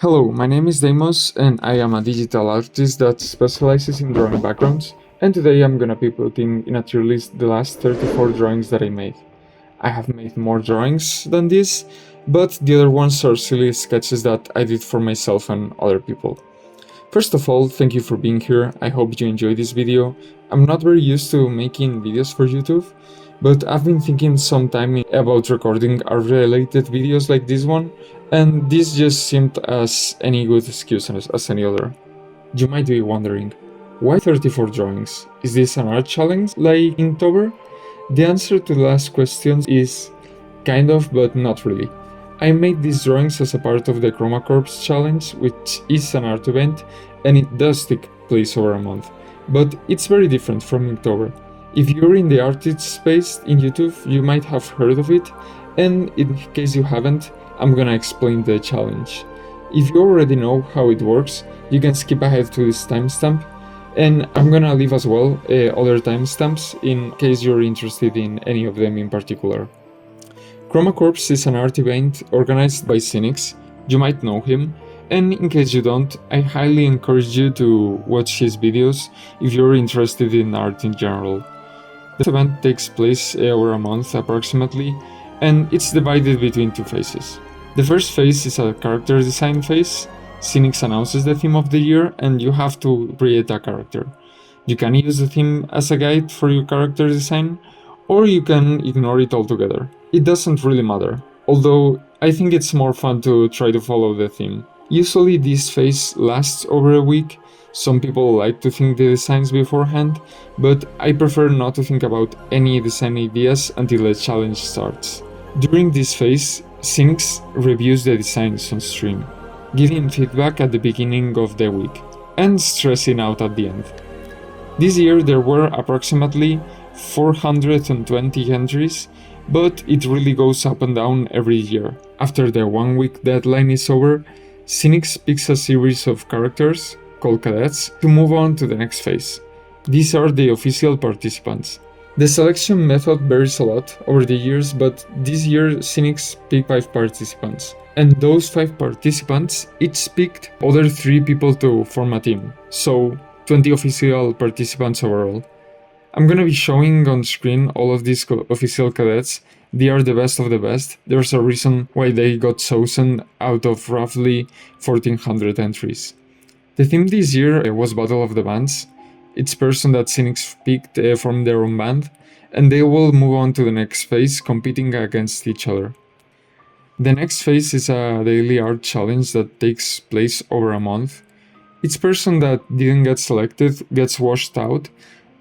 Hello, my name is Deimos and I am a digital artist that specializes in drawing backgrounds, and today I'm gonna be putting in a tier list the last 34 drawings that I made. I have made more drawings than this, but the other ones are silly sketches that I did for myself and other people. First of all, thank you for being here. I hope you enjoyed this video. I'm not very used to making videos for YouTube, but I've been thinking some time about recording art-related videos like this one, and this just seemed as any good excuse as any other. You might be wondering, why 34 drawings? Is this an art challenge like Inktober? The answer to the last question is kind of, but not really. I made these drawings as a part of the Chroma Corps challenge, which is an art event, and it does take place over a month, but it's very different from Inktober. If you're in the artist space in YouTube, you might have heard of it, and in case you haven't, I'm gonna explain the challenge. If you already know how it works, you can skip ahead to this timestamp, and I'm gonna leave as well other timestamps in case you're interested in any of them in particular. Chroma Corps is an art event organized by Cynics. You might know him, and in case you don't, I highly encourage you to watch his videos if you're interested in art in general. This event takes place over a month approximately, and it's divided between two phases. The first phase is a character design phase. Cynics announces the theme of the year, and you have to create a character. You can use the theme as a guide for your character design, or you can ignore it altogether. It doesn't really matter, although I think it's more fun to try to follow the theme. Usually this phase lasts over a week. Some people like to think the designs beforehand, but I prefer not to think about any design ideas until the challenge starts. During this phase, Cynics reviews the designs on stream, giving feedback at the beginning of the week, and stressing out at the end. This year there were approximately 420 entries, but it really goes up and down every year. After the 1 week deadline is over, Cynics picks a series of characters, called cadets, to move on to the next phase. These are the official participants. The selection method varies a lot over the years, but this year Cynics picked 5 participants. And those 5 participants each picked other 3 people to form a team, so 20 official participants overall. I'm gonna be showing on screen all of these official cadets. They are the best of the best. There's a reason why they got chosen out of roughly 1400 entries. The theme this year was Battle of the Bands. Each person that Cynics picked from their own band, and they will move on to the next phase, competing against each other. The next phase is a daily art challenge that takes place over a month. Each person that didn't get selected gets washed out,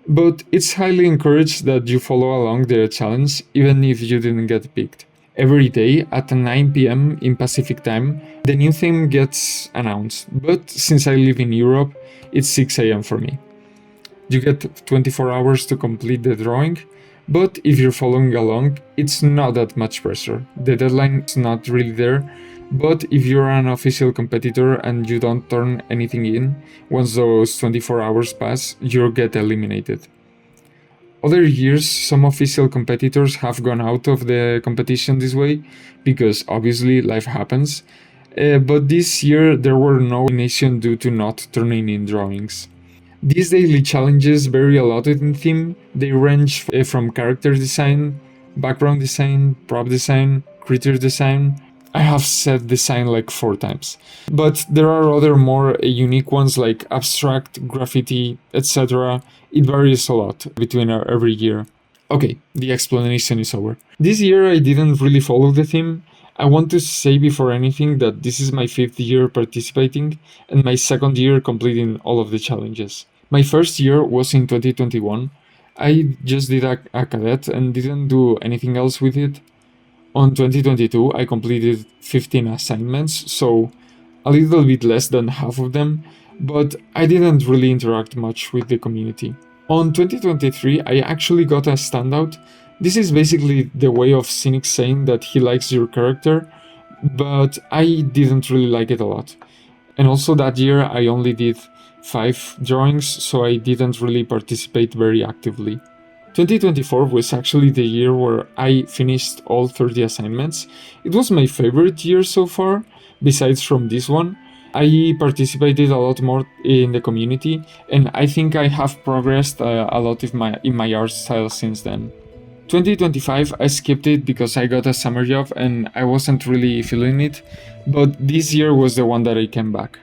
but it's highly encouraged that you follow along the challenge even if you didn't get picked. Every day at 9 PM in Pacific time, the new theme gets announced, but since I live in Europe, it's 6 AM for me. You get 24 hours to complete the drawing, but if you're following along, it's not that much pressure. The deadline is not really there, but if you're an official competitor and you don't turn anything in, once those 24 hours pass, you'll get eliminated. Other years, some official competitors have gone out of the competition this way, because obviously life happens, but this year there were no elimination due to not turning in drawings. These daily challenges vary a lot in theme. They range from character design, background design, prop design, creature design. I have said design like 4 times. But there are other more unique ones like abstract, graffiti, etc. It varies a lot between every year. Okay, the explanation is over. This year I didn't really follow the theme. I want to say before anything that this is my 5th year participating and my 2nd year completing all of the challenges. My first year was in 2021. I just did a cadet and didn't do anything else with it. On 2022, I completed 15 assignments, so a little bit less than half of them, but I didn't really interact much with the community. On 2023, I actually got a standout. This is basically the way of Cynic saying that he likes your character, but I didn't really like it a lot. And also that year, I only did 5 drawings, so I didn't really participate very actively. 2024 was actually the year where I finished all 30 assignments. It was my favorite year so far, besides from this one, I participated a lot more in the community, and I think I have progressed a lot in my art style since then. 2025, I skipped it because I got a summer job and I wasn't really feeling it, but this year was the one that I came back.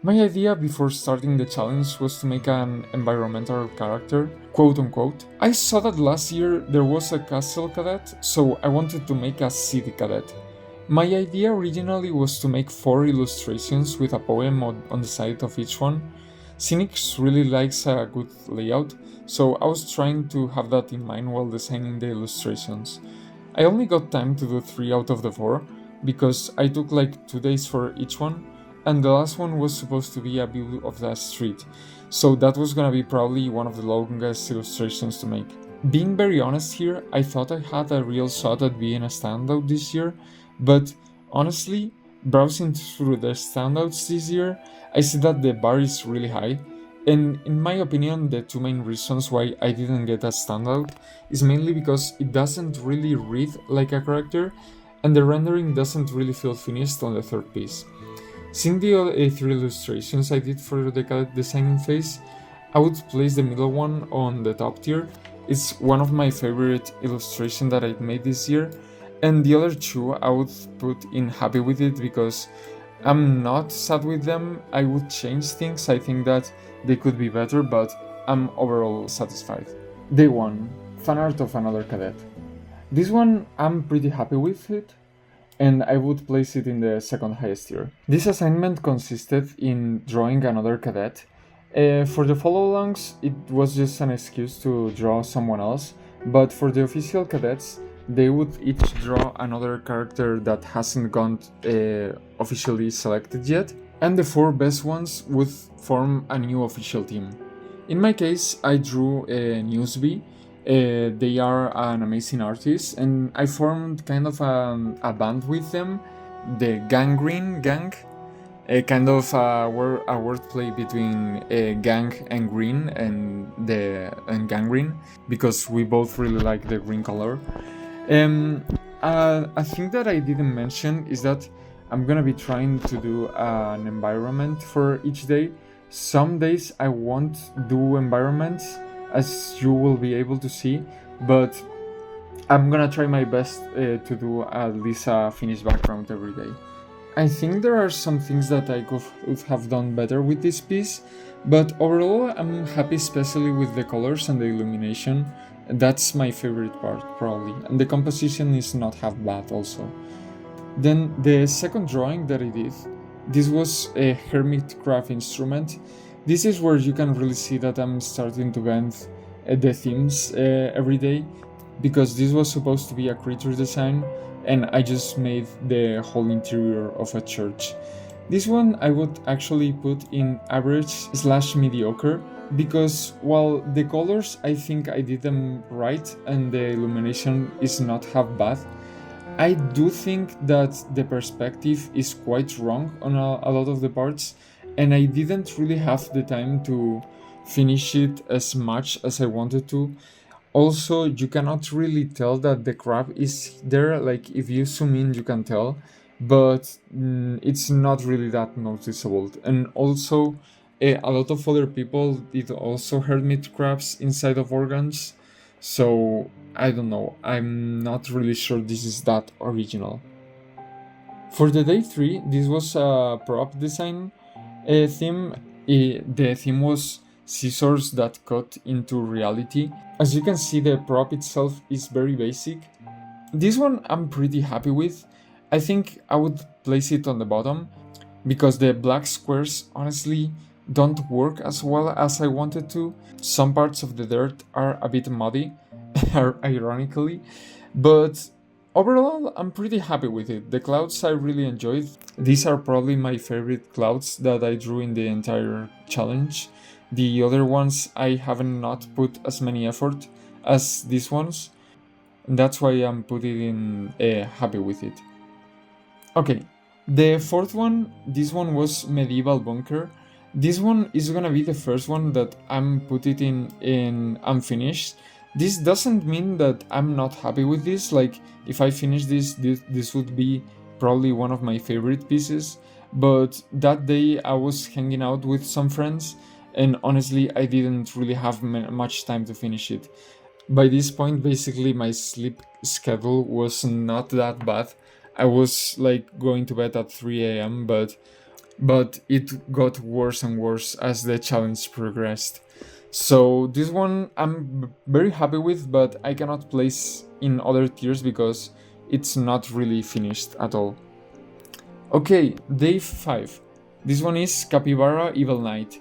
My idea before starting the challenge was to make an environmental character, quote unquote. I saw that last year there was a castle cadet, so I wanted to make a city cadet. My idea originally was to make 4 illustrations with a poem on the side of each one. Cynics really likes a good layout, so I was trying to have that in mind while designing the illustrations. I only got time to do 3 out of the 4, because I took like 2 days for each one, and the last one was supposed to be a view of the street, so that was gonna be probably one of the longest illustrations to make. Being very honest here, I thought I had a real shot at being a standout this year, but honestly, browsing through the standouts this year, I see that the bar is really high, and in my opinion, the 2 main reasons why I didn't get a standout is mainly because it doesn't really read like a character, and the rendering doesn't really feel finished on the 3rd piece. Seeing the other 3 illustrations I did for the cadet designing phase, I would place the middle one on the top tier. It's one of my favorite illustrations that I made this year, and the other 2 I would put in happy with it because I'm not sad with them. I would change things, I think that they could be better, but I'm overall satisfied. Day 1. Fan art of another cadet. This one I'm pretty happy with it, and I would place it in the 2nd highest tier. This assignment consisted in drawing another cadet. For the follow-alongs, it was just an excuse to draw someone else, but for the official cadets, they would each draw another character that hasn't gone officially selected yet, and the 4 best ones would form a new official team. In my case, I drew Newsby. They are an amazing artist, and I formed kind of a band with them, the Gangrene Gang, kind of a wordplay between gang and green and gangrene, because we both really like the green color. A thing that I didn't mention is that I'm gonna be trying to do an environment for each day. Some days I won't do environments, as you will be able to see, but I'm gonna try my best to do at least a finished background every day. I think there are some things that I could have done better with this piece, but overall I'm happy, especially with the colors and the illumination. That's my favorite part, probably, and the composition is not half bad also. Then the second drawing that I did, this was a hermit craft instrument. This is where you can really see that I'm starting to bend the themes every day, because this was supposed to be a creature design, and I just made the whole interior of a church. This one I would actually put in average/mediocre, because while the colors I think I did them right and the illumination is not half bad, I do think that the perspective is quite wrong on a lot of the parts, and I didn't really have the time to finish it as much as I wanted to. Also, you cannot really tell that the crab is there, like if you zoom in you can tell, but it's not really that noticeable. And also, a lot of other people did also hermit crabs inside of organs, so I don't know, I'm not really sure this is that original. For the day 3, this was a prop design theme. The theme was scissors that cut into reality. As you can see, the prop itself is very basic. This one I'm pretty happy with. I think I would place it on the bottom, because the black squares honestly don't work as well as I wanted to. Some parts of the dirt are a bit muddy, ironically, but overall I'm pretty happy with it. The clouds I really enjoyed. These are probably my favorite clouds that I drew in the entire challenge. The other ones I haven't not put as many effort as these ones, and that's why I'm putting in happy with it. Okay, the 4th one, this one was Medieval Bunker. This one is gonna be the first one that I'm putting in unfinished. This doesn't mean that I'm not happy with this. Like, if I finish this would be probably one of my favorite pieces. but that day I was hanging out with some friends, and honestly I didn't really have much time to finish it. By this point, basically my sleep schedule was not that bad. I was like going to bed at 3 a.m., but it got worse and worse as the challenge progressed. So this one I'm very happy with, but I cannot place in other tiers because it's not really finished at all. Okay, day 5. This one is Capybara Evil Knight.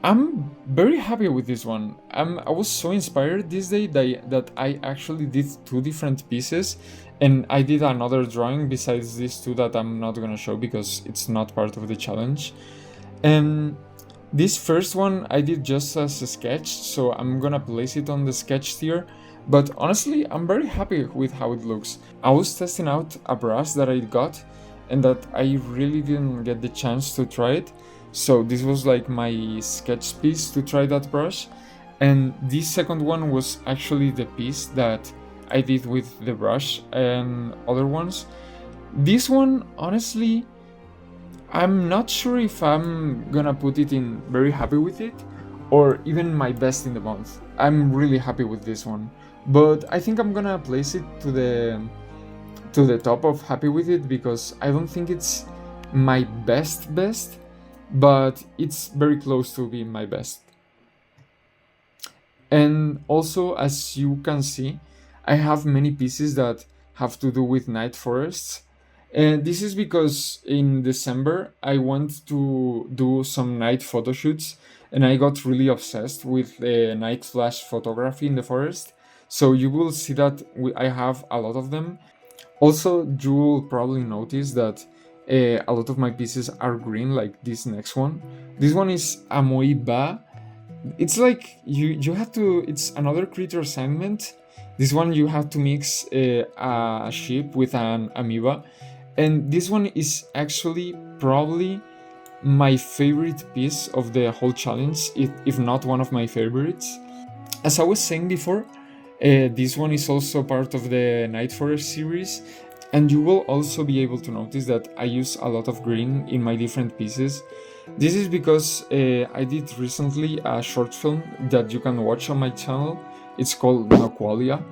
I'm very happy with this one. I was so inspired this day that I actually did 2 different pieces, and I did another drawing besides these 2 that I'm not gonna show because it's not part of the challenge. And this first one I did just as a sketch, so I'm gonna place it on the sketch tier, but honestly I'm very happy with how it looks. I was testing out a brush that I got and that I really didn't get the chance to try it. So this was like my sketch piece to try that brush, and this second one was actually the piece that I did with the brush and other ones. This one, honestly, I'm not sure if I'm gonna put it in very happy with it or even my best in the month. I'm really happy with this one, but I think I'm gonna place it to the top of happy with it because I don't think it's my best, but it's very close to being my best. And also, as you can see, I have many pieces that have to do with night forests. And this is because in December I went to do some night photo shoots and I got really obsessed with night flash photography in the forest. So you will see that I have a lot of them. Also, you will probably notice that a lot of my pieces are green, like this next one. This one is Amoeba. It's like you have to. It's another creature assignment. This one you have to mix a sheep with an amoeba, and this one is actually probably my favorite piece of the whole challenge, if not one of my favorites. As I was saying before, this one is also part of the Night Forest series, and you will also be able to notice that I use a lot of green in my different pieces. This is because I did recently a short film that you can watch on my channel. It's called No Qualia.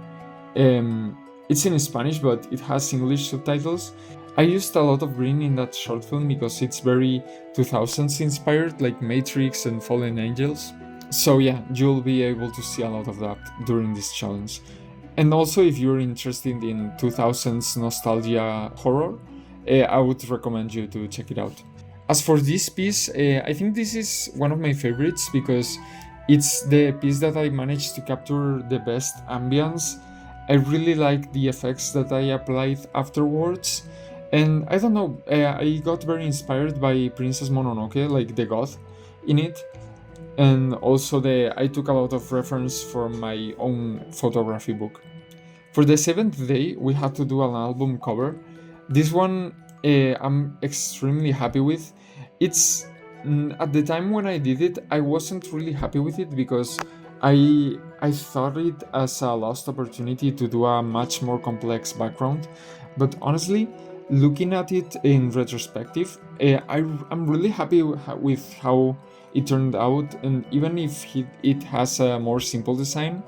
It's in Spanish, but it has English subtitles. I used a lot of green in that short film because it's very 2000s inspired, like Matrix and Fallen Angels. So yeah, you'll be able to see a lot of that during this challenge. And also, if you're interested in 2000s nostalgia horror, I would recommend you to check it out. As for this piece, I think this is one of my favorites because it's the piece that I managed to capture the best ambience. I really like the effects that I applied afterwards. And I don't know, I got very inspired by Princess Mononoke, like the god in it. And also I took a lot of reference from my own photography book. For the 7th day, we had to do an album cover. This one I'm extremely happy with. It's at the time when I did it, I wasn't really happy with it because I thought it as a lost opportunity to do a much more complex background. But honestly, looking at it in retrospective, I'm really happy with how it turned out, and even if it has a more simple design,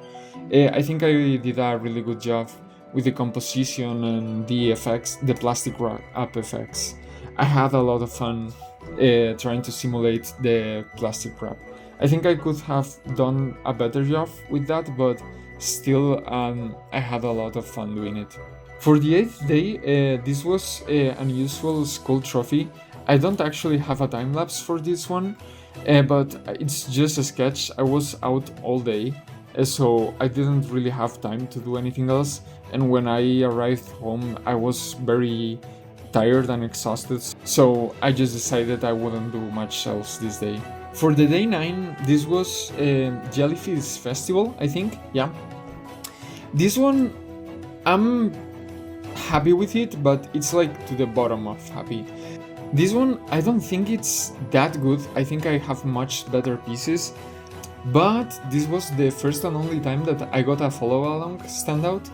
I think I did a really good job with the composition and the effects, the plastic wrap effects. I had a lot of fun trying to simulate the plastic wrap. I think I could have done a better job with that, but still I had a lot of fun doing it. For the 8th day, this was an unusual school trophy. I don't actually have a time lapse for this one, but it's just a sketch. I was out all day, so I didn't really have time to do anything else. And when I arrived home, I was very tired and exhausted, so I just decided I wouldn't do much else this day. For the day 9, this was Jellyfish Festival, I think, yeah. This one, I'm happy with it, but it's like to the bottom of happy. This one, I don't think it's that good. I think I have much better pieces, but this was the first and only time that I got a follow-along standout.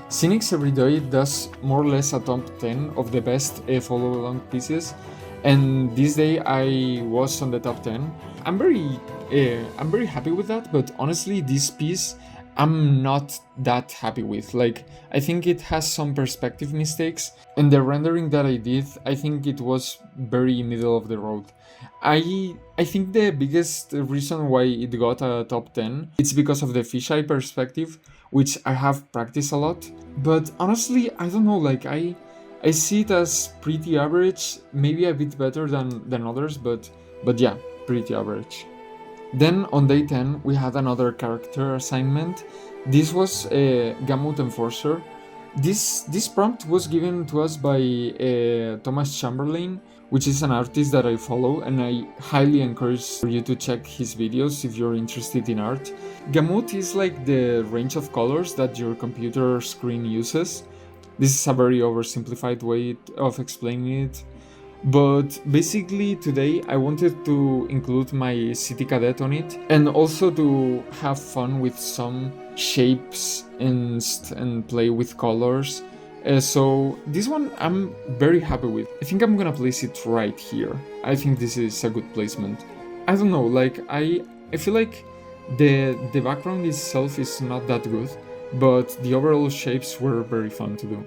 Cynics Every Day does more or less a top 10 of the best follow-along pieces, and this day I was on the top 10. I'm very happy with that, but honestly this piece I'm not that happy with. Like, I think it has some perspective mistakes, and the rendering that I did, I think it was very middle of the road. I think the biggest reason why it got a top 10 it's because of the fisheye perspective, which I have practiced a lot. But honestly, I don't know, like I see it as pretty average, maybe a bit better than others, but yeah, pretty average. Then on day 10 we had another character assignment. This was a Gamut Enforcer. This prompt was given to us by Thomas Chamberlain, which is an artist that I follow, and I highly encourage you to check his videos if you're interested in art. Gamut is like the range of colors that your computer screen uses. This is a very oversimplified way of explaining it. But basically today I wanted to include my City Cadet on it, and also to have fun with some shapes and play with colors. So this one I'm very happy with. I think I'm gonna place it right here. I think this is a good placement. I don't know, like I feel like the background itself is not that good, but the overall shapes were very fun to do.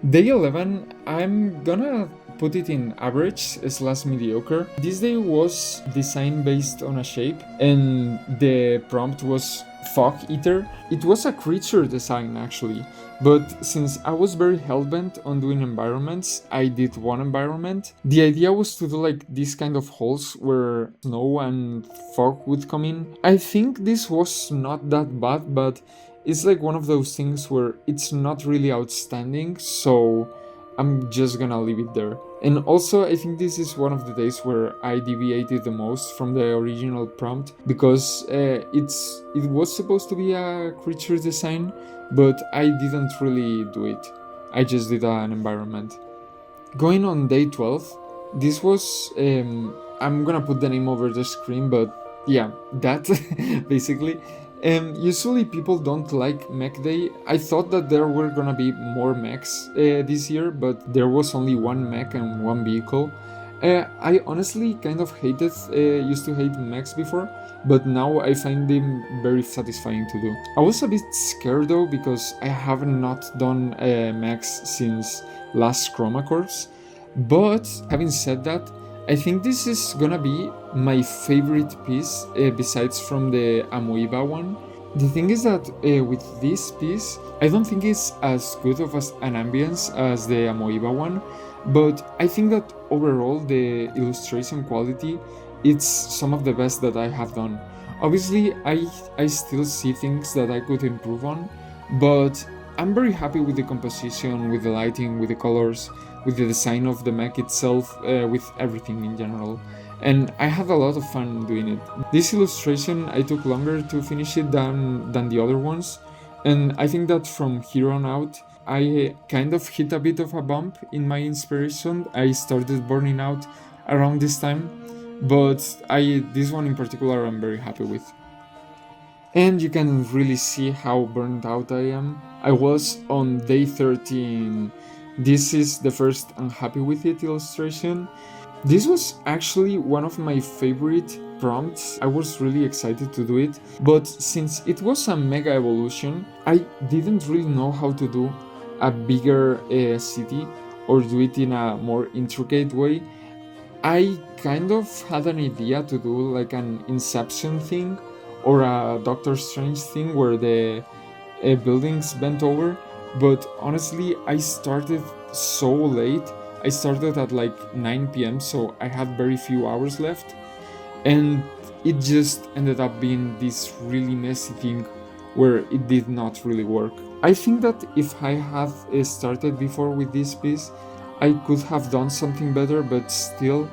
Day 11, I'm gonna put it in average / mediocre. This day was designed based on a shape, and the prompt was Fog Eater. It was a creature design actually, but since I was very hellbent on doing environments, I did one environment. The idea was to do like these kind of holes where snow and fog would come in. I think this was not that bad, but it's like one of those things where it's not really outstanding, so I'm just gonna leave it there. And also, I think this is one of the days where I deviated the most from the original prompt, because it was supposed to be a creature design, but I didn't really do it. I just did an environment. Going on day 12, this was, I'm gonna put the name over the screen, but yeah, that basically. Usually people don't like mech day. I thought that there were gonna be more mechs this year, but there was only one mech and one vehicle. I honestly kind of used to hate mechs before, but now I find them very satisfying to do. I was a bit scared though, because I have not done mechs since last Chroma Corps, but having said that, I think this is gonna be my favorite piece besides from the Amoeba one. The thing is that with this piece, I don't think it's as good of an ambience as the Amoeba one, but I think that overall the illustration quality, it's some of the best that I have done. Obviously, I still see things that I could improve on, but I'm very happy with the composition, with the lighting, with the colors, with the design of the mech itself, with everything in general. And I had a lot of fun doing it. This illustration, I took longer to finish it than the other ones, and I think that from here on out, I kind of hit a bit of a bump in my inspiration. I started burning out around this time, but this one in particular I'm very happy with. And you can really see how burned out I am. I was on day 13. This is the first unhappy with it illustration. This was actually one of my favorite prompts. I was really excited to do it, but since it was a mega evolution, I didn't really know how to do a bigger city or do it in a more intricate way. I kind of had an idea to do like an Inception thing or a Doctor Strange thing where the buildings bent over, but honestly I started so late. I started at like 9 p.m, so I had very few hours left, and it just ended up being this really messy thing where it did not really work. I think that if I had started before with this piece, I could have done something better, but still,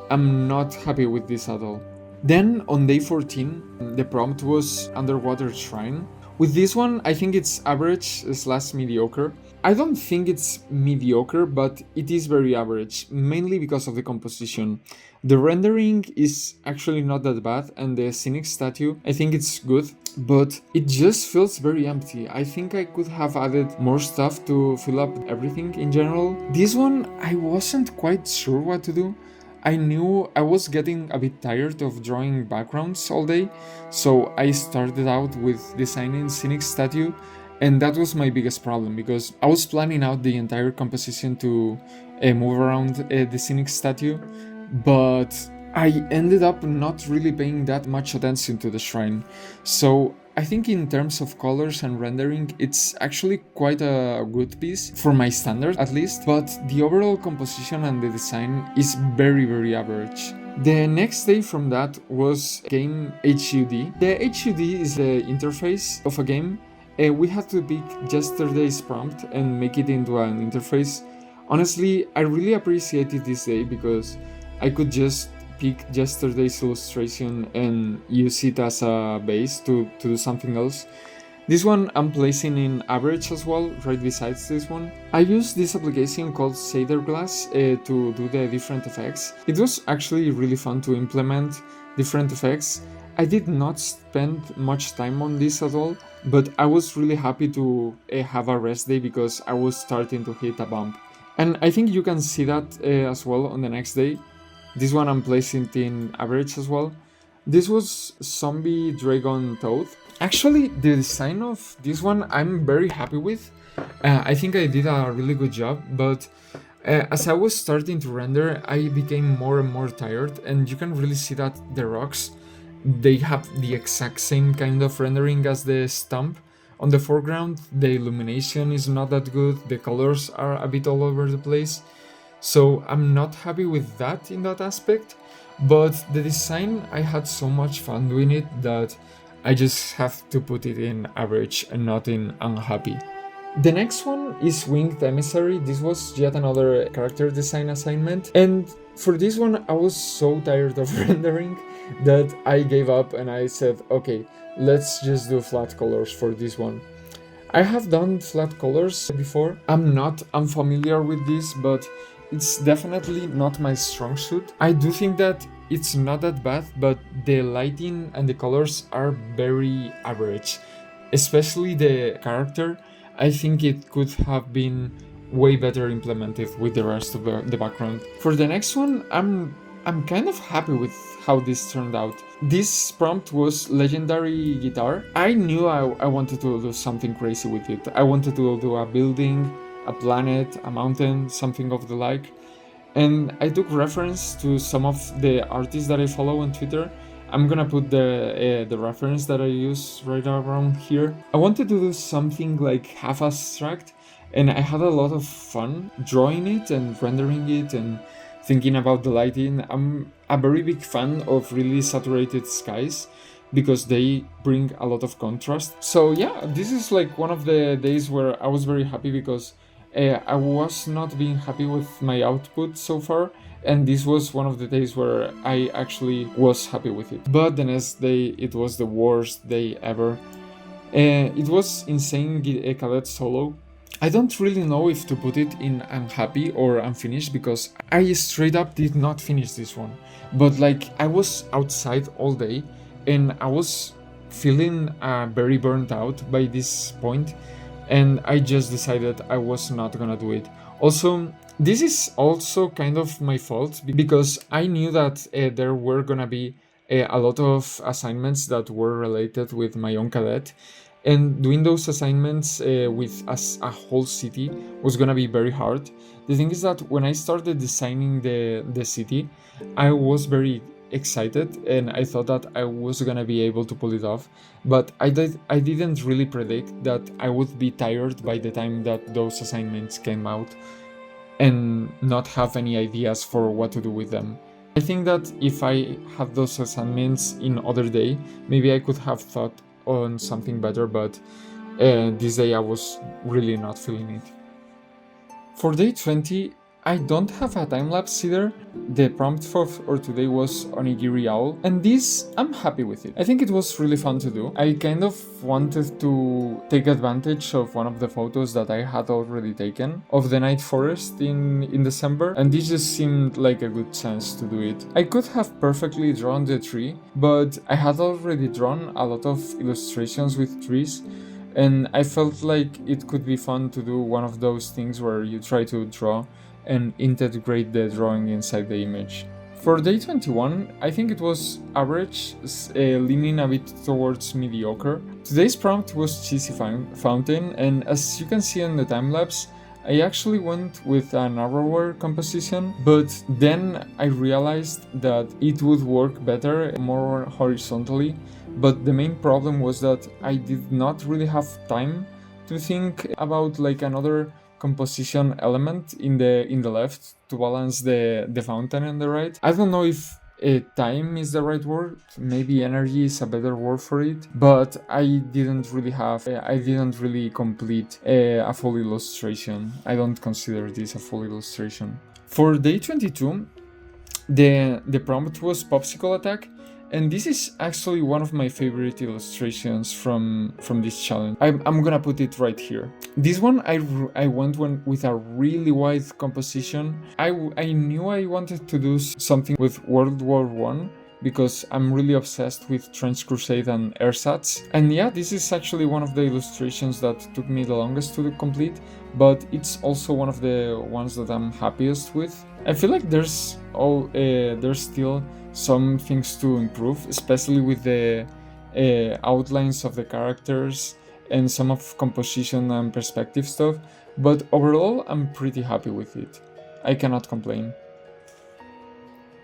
I'm not happy with this at all. Then on day 14, the prompt was Underwater Shrine. With this one, I think it's average / mediocre. I don't think it's mediocre, but it is very average, mainly because of the composition. The rendering is actually not that bad, and the scenic statue, I think it's good, but it just feels very empty. I think I could have added more stuff to fill up everything in general. This one, I wasn't quite sure what to do. I knew I was getting a bit tired of drawing backgrounds all day, so I started out with designing scenic statue, and that was my biggest problem because I was planning out the entire composition to move around the scenic statue, but I ended up not really paying that much attention to the shrine. So I think in terms of colors and rendering, it's actually quite a good piece, for my standard at least, but the overall composition and the design is very average. The next day from that was game HUD. The HUD is the interface of a game. We had to pick yesterday's prompt and make it into an interface. Honestly, I really appreciated this day because I could just pick yesterday's illustration and use it as a base to do something else. This one I'm placing in average as well, right besides this one. I used this application called Shader Glass to do the different effects. It was actually really fun to implement different effects. I did not spend much time on this at all, but I was really happy to have a rest day because I was starting to hit a bump. And I think you can see that as well on the next day. This one I'm placing in average as well. This was Zombie Dragon Toad. Actually, the design of this one I'm very happy with. I think I did a really good job, but as I was starting to render, I became more and more tired, and you can really see that the rocks, they have the exact same kind of rendering as the stump. On the foreground, the illumination is not that good, the colors are a bit all over the place. So I'm not happy with that in that aspect, but the design, I had so much fun doing it that I just have to put it in average and not in unhappy. The next one is Winged Emissary. This was yet another character design assignment, and for this one I was so tired of rendering that I gave up and I said, okay, let's just do flat colors for this one. I have done flat colors before. I'm not unfamiliar with this, but it's definitely not my strong suit. I do think that it's not that bad, but the lighting and the colors are very average. Especially the character, I think it could have been way better implemented with the rest of the background. For the next one, I'm kind of happy with how this turned out. This prompt was Legendary Guitar. I knew I wanted to do something crazy with it. I wanted to do a building, a planet, a mountain, something of the like. And I took reference to some of the artists that I follow on Twitter. I'm gonna put the reference that I use right around here. I wanted to do something like half abstract, and I had a lot of fun drawing it and rendering it and thinking about the lighting. I'm a very big fan of really saturated skies because they bring a lot of contrast. So yeah, this is like one of the days where I was very happy because I was not being happy with my output so far, and this was one of the days where I actually was happy with it. But the next day, it was the worst day ever. It was Insane Cadet Solo. I don't really know if to put it in unhappy or unfinished because I straight up did not finish this one. But like, I was outside all day and I was feeling very burnt out by this point, and I just decided I was not gonna do it. Also, this is also kind of my fault because I knew that there were gonna be a lot of assignments that were related with my own cadet, and doing those assignments with a whole city was gonna be very hard. The thing is that when I started designing the city, I was very excited and I thought that I was gonna be able to pull it off, but I didn't really predict that I would be tired by the time that those assignments came out and not have any ideas for what to do with them. I think that if I had those assignments in other day, maybe I could have thought on something better, but this day I was really not feeling it. For day 20, I don't have a time-lapse either. The prompt for today was Onigiri Owl, and this, I'm happy with it. I think it was really fun to do. I kind of wanted to take advantage of one of the photos that I had already taken of the night forest in December, and this just seemed like a good chance to do it. I could have perfectly drawn the tree, but I had already drawn a lot of illustrations with trees, and I felt like it could be fun to do one of those things where you try to draw and integrate the drawing inside the image. For day 21, I think it was average, leaning a bit towards mediocre. Today's prompt was Cheesy Fountain, and as you can see in the time-lapse, I actually went with a narrower composition, but then I realized that it would work better more horizontally, but the main problem was that I did not really have time to think about like another composition element in the left to balance the fountain on the right. I don't know if time is the right word, maybe energy is a better word for it, but I didn't really complete a full illustration. I don't consider this a full illustration. For day 22, the prompt was Popsicle Attack, and this is actually one of my favorite illustrations from this challenge. I'm gonna put it right here. This one I went with a really wide composition. I knew I wanted to do something with World War I because I'm really obsessed with Trench Crusade and ersatz. And yeah, this is actually one of the illustrations that took me the longest to complete, but it's also one of the ones that I'm happiest with. I feel like there's still some things to improve, especially with the outlines of the characters and some of composition and perspective stuff, but overall I'm pretty happy with it. I cannot complain.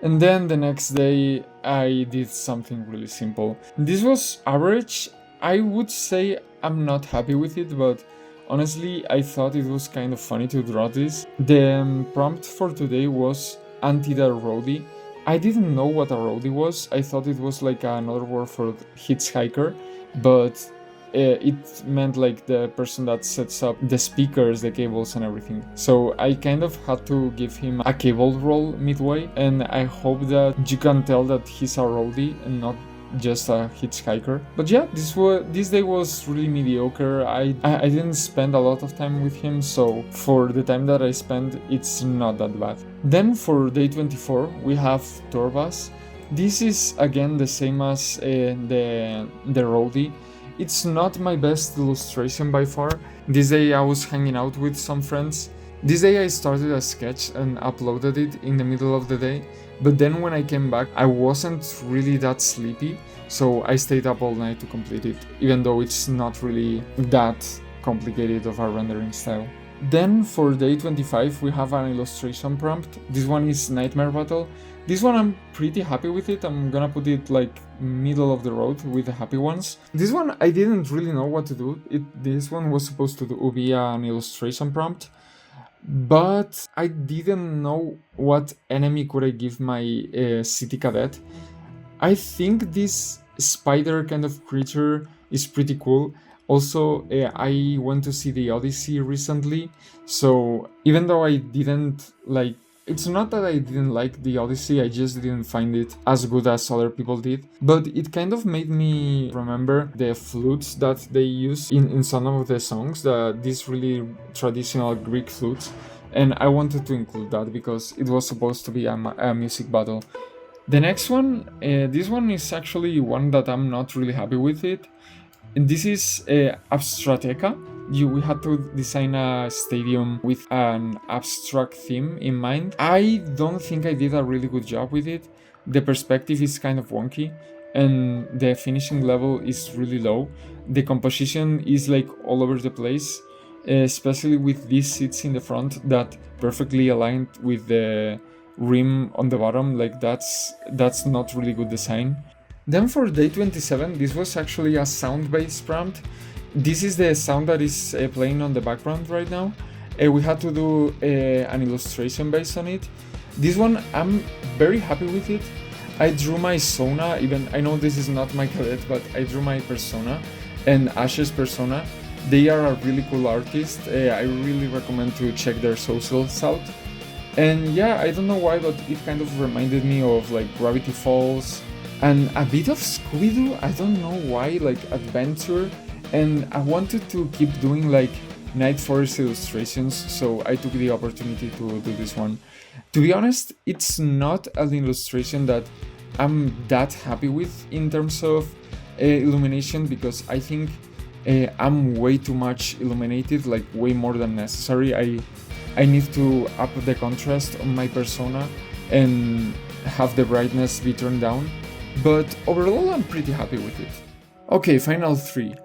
And then the next day I did something really simple. This was average. I would say I'm not happy with it, but honestly I thought it was kind of funny to draw this. The prompt for today was Anti-the Roadie. I didn't know what a roadie was. I thought it was like another word for hitchhiker, but it meant like the person that sets up the speakers, the cables and everything. So I kind of had to give him a cable role midway, and I hope that you can tell that he's a roadie and not just a hitchhiker. But yeah, this day was really mediocre. I didn't spend a lot of time with him, so for the time that I spent, it's not that bad. Then for day 24 we have Torbas. This is again the same as the roadie. It's not my best illustration by far. This day I was hanging out with some friends. This day I started a sketch and uploaded it in the middle of the day, but then when I came back I wasn't really that sleepy, so I stayed up all night to complete it, even though it's not really that complicated of a rendering style. Then for day 25 we have an illustration prompt. This one is Nightmare Battle. This one I'm pretty happy with it. I'm gonna put it like middle of the road with the happy ones. This one I didn't really know what to do. This one was supposed to be an illustration prompt, but I didn't know what enemy could I give my city cadet. I think this spider kind of creature is pretty cool. Also, I went to see the Odyssey recently, so even though I didn't like, it's not that I didn't like the Odyssey, I just didn't find it as good as other people did, but it kind of made me remember the flutes that they use in some of the songs, these really traditional Greek flutes, and I wanted to include that because it was supposed to be a music battle. The next one, this one is actually one that I'm not really happy with it. And this is Abstrateca. We had to design a stadium with an abstract theme in mind. I don't think I did a really good job with it. The perspective is kind of wonky and the finishing level is really low. The composition is like all over the place, especially with these seats in the front that perfectly aligned with the rim on the bottom. Like that's not really good design. Then for day 27, this was actually a sound-based prompt. This is the sound that is playing on the background right now. We had to do an illustration based on it. This one, I'm very happy with it. I drew my Sona, even I know this is not my cadet, but I drew my persona and Ash's persona. They are a really cool artist. I really recommend to check their socials out. And yeah, I don't know why, but it kind of reminded me of like Gravity Falls and a bit of Scooby-Doo. I don't know why, like Adventure. And I wanted to keep doing like Night Forest illustrations, so I took the opportunity to do this one. To be honest, it's not an illustration that I'm that happy with in terms of illumination, because I think I'm way too much illuminated, like way more than necessary. I need to up the contrast on my persona and have the brightness be turned down, but overall I'm pretty happy with it. Okay, final 3.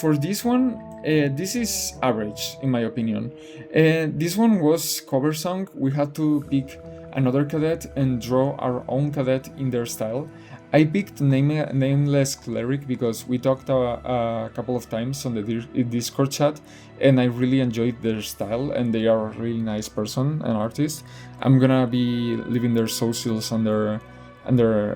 For this one, this is average in my opinion. This one was cover song. We had to pick another cadet and draw our own cadet in their style. I picked Nameless Cleric because we talked a couple of times on the Discord chat, and I really enjoyed their style, and they are a really nice person and artist. I'm gonna be leaving their socials under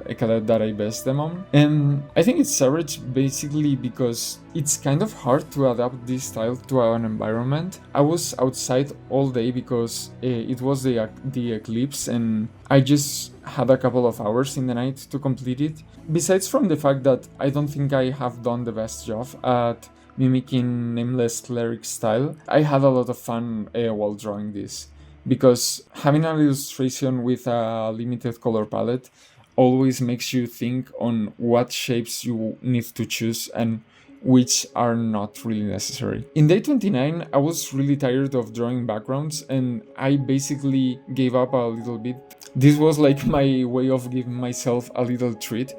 a cadet that I based them on. And I think it's average basically because it's kind of hard to adapt this style to an environment. I was outside all day because it was the eclipse, and I just had a couple of hours in the night to complete it. Besides from the fact that I don't think I have done the best job at mimicking Nameless Cleric style, I had a lot of fun while drawing this, because having an illustration with a limited color palette always makes you think on what shapes you need to choose and which are not really necessary. In day 29, I was really tired of drawing backgrounds, and I basically gave up a little bit. This was like my way of giving myself a little treat,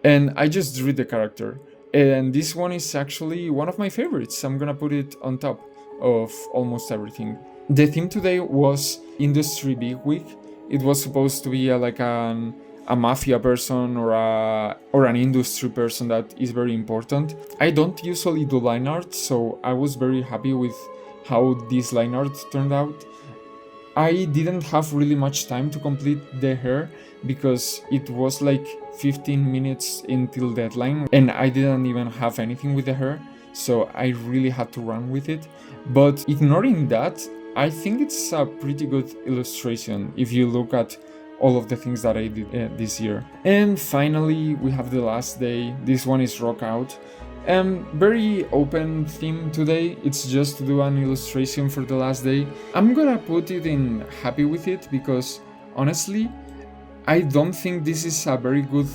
and I just drew the character. And this one is actually one of my favorites. I'm gonna put it on top of almost everything. The theme today was Industry Big Week. It was supposed to be like a mafia person or an industry person that is very important. I don't usually do line art, so I was very happy with how this line art turned out. I didn't have really much time to complete the hair because it was like 15 minutes until deadline, and I didn't even have anything with the hair, so I really had to run with it. But ignoring that, I think it's a pretty good illustration if you look at all of the things that I did this year. And finally, we have the last day. This one is Rock Out. Very open theme today. It's just to do an illustration for the last day. I'm gonna put it in happy with it because honestly, I don't think this is a very good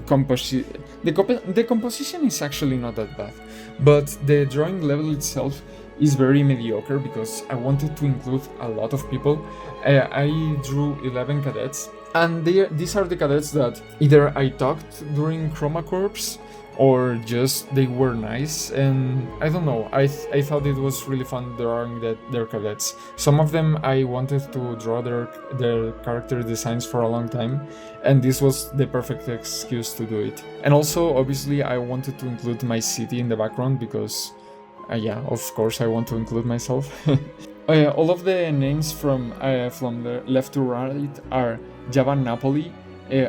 composition. The composition is actually not that bad, but the drawing level itself is very mediocre because I wanted to include a lot of people. I drew 11 cadets, and these are the cadets that either I talked during Chroma Corps or just they were nice, and I don't know, I thought it was really fun drawing their cadets. Some of them I wanted to draw their character designs for a long time, and this was the perfect excuse to do it. And also, obviously, I wanted to include my city in the background because yeah, of course I want to include myself. All of the names from the left to right are Javan Napoli,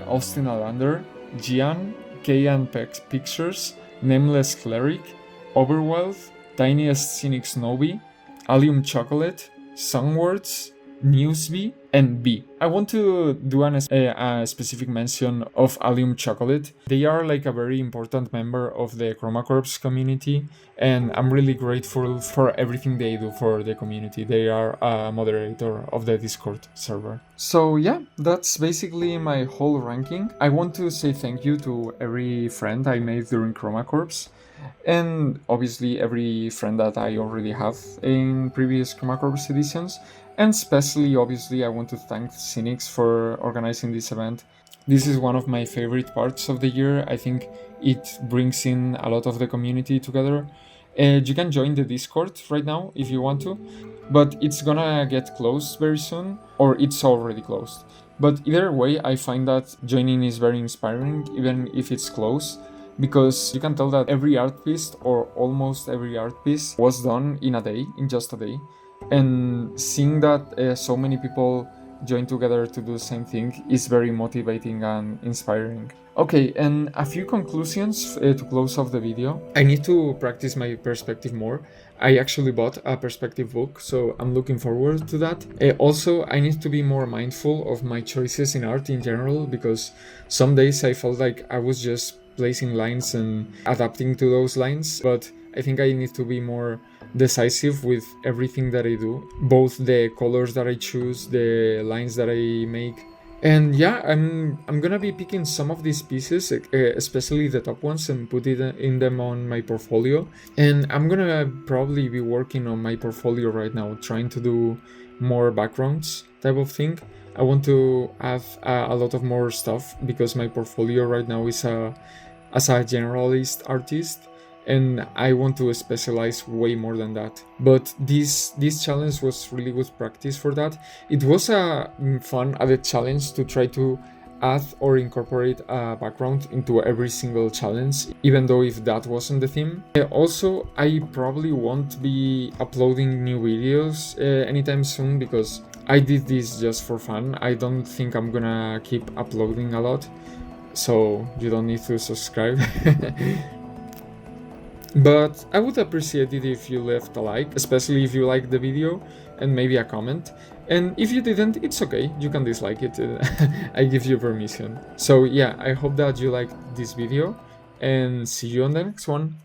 Austin Alander, Gian, K and Pictures, Nameless Cleric, Overwealth, Tiniest Cynic Snowbee, Allium Chocolate, Songwords, Newsbee, and B. I want to do a specific mention of Allium Chocolate. They are like a very important member of the Chroma Corps community, and I'm really grateful for everything they do for the community. They are a moderator of the Discord server. So yeah, that's basically my whole ranking. I want to say thank you to every friend I made during Chroma Corps, and obviously every friend that I already have in previous Chroma Corps editions. And especially, obviously, I want to thank Cynics for organizing this event. This is one of my favorite parts of the year. I think it brings in a lot of the community together. You can join the Discord right now if you want to, but it's gonna get closed very soon, or it's already closed. But either way, I find that joining is very inspiring, even if it's closed, because you can tell that every art piece, or almost every art piece, was done in just a day. And seeing that so many people join together to do the same thing is very motivating and inspiring. Okay, and a few conclusions to close off the video. I need to practice my perspective more. I actually bought a perspective book, so I'm looking forward to that. Also, I need to be more mindful of my choices in art in general, because some days I felt like I was just placing lines and adapting to those lines, but I think I need to be more decisive with everything that I do, both the colors that I choose, the lines that I make. And yeah, I'm gonna be picking some of these pieces, especially the top ones, and put it in them on my portfolio. And I'm gonna probably be working on my portfolio right now, trying to do more backgrounds type of thing. I want to add a lot of more stuff because my portfolio right now is as a generalist artist, and I want to specialize way more than that. But this challenge was really good practice for that. It was a fun added challenge to try to add or incorporate a background into every single challenge, even though if that wasn't the theme. Also, I probably won't be uploading new videos anytime soon because I did this just for fun. I don't think I'm gonna keep uploading a lot, so you don't need to subscribe. But I would appreciate it if you left a like, especially if you liked the video, and maybe a comment. And if you didn't, it's okay, you can dislike it, I give you permission. So yeah, I hope that you liked this video, and see you on the next one.